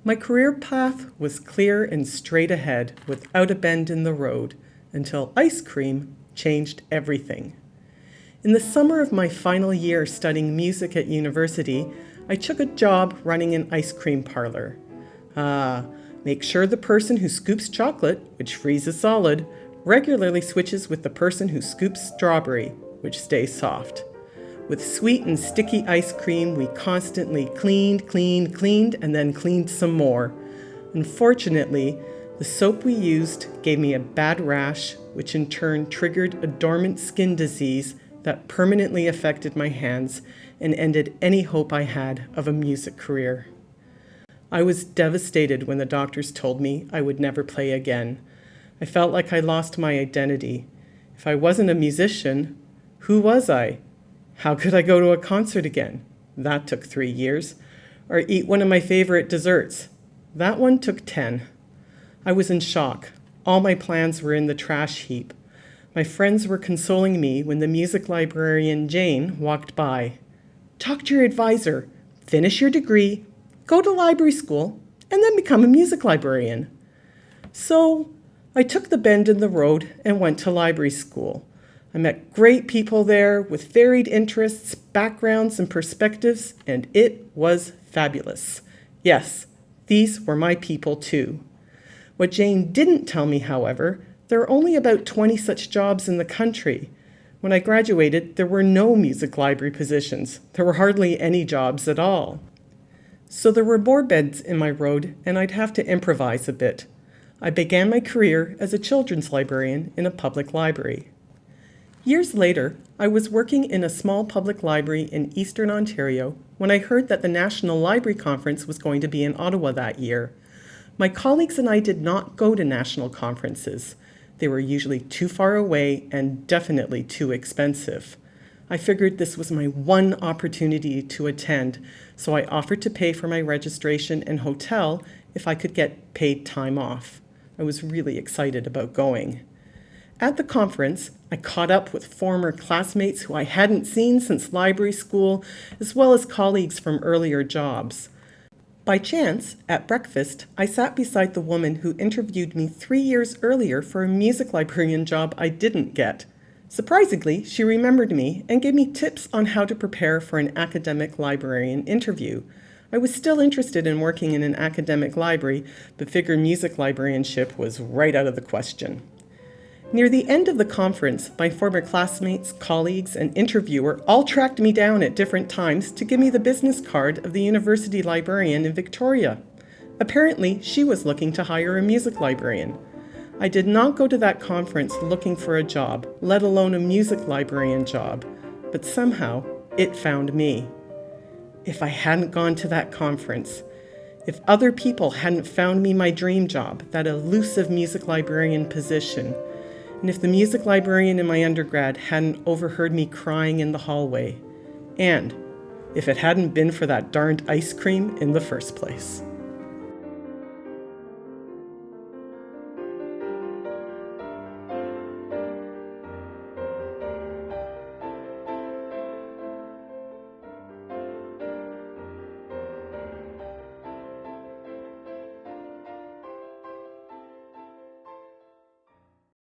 My career path was clear and straight ahead without a bend in the road until ice cream changed everything. In the summer of my final year studying music at university, I took a job running an ice cream parlor. Make sure the person who scoops chocolate, which freezes solid, regularly switches with the person who scoops strawberry, which stays soft. With sweet and sticky ice cream, we constantly cleaned, and then cleaned some more. Unfortunately, the soap we used gave me a bad rash, which in turn triggered a dormant skin disease that permanently affected my hands and ended any hope I had of a music career. I was devastated when the doctors told me I would never play again. I felt like I lost my identity. If I wasn't a musician, who was I? How could I go to a concert again? That took 3 years. Or eat one of my favorite desserts? That one took 10. I was in shock. All my plans were in the trash heap. My friends were consoling me when the music librarian Jane walked by. Talk to your advisor, finish your degree, go to library school, and then become a music librarian. So I took the bend in the road and went to library school. I met great people there with varied interests, backgrounds, and perspectives, and it was fabulous. Yes, these were my people too. What Jane didn't tell me, however, there are only about 20 such jobs in the country. When I graduated, there were no music library positions. There were hardly any jobs at all. So there were more beds in my road, and I'd have to improvise a bit. I began my career as a children's librarian in a public library. Years later, I was working in a small public library in Eastern Ontario when I heard that the National Library Conference was going to be in Ottawa that year. My colleagues and I did not go to national conferences. They were usually too far away and definitely too expensive. I figured this was my one opportunity to attend, so I offered to pay for my registration and hotel if I could get paid time off. I was really excited about going. At the conference, I caught up with former classmates who I hadn't seen since library school, as well as colleagues from earlier jobs. By chance, at breakfast, I sat beside the woman who interviewed me 3 years earlier for a music librarian job I didn't get. Surprisingly, she remembered me and gave me tips on how to prepare for an academic librarian interview. I was still interested in working in an academic library, but figured music librarianship was right out of the question. Near the end of the conference, my former classmates, colleagues, and interviewer all tracked me down at different times to give me the business card of the university librarian in Victoria. Apparently, she was looking to hire a music librarian. I did not go to that conference looking for a job, let alone a music librarian job, but somehow it found me. If I hadn't gone to that conference, if other people hadn't found me my dream job, that elusive music librarian position, and if the music librarian in my undergrad hadn't overheard me crying in the hallway, and if it hadn't been for that darned ice cream in the first place.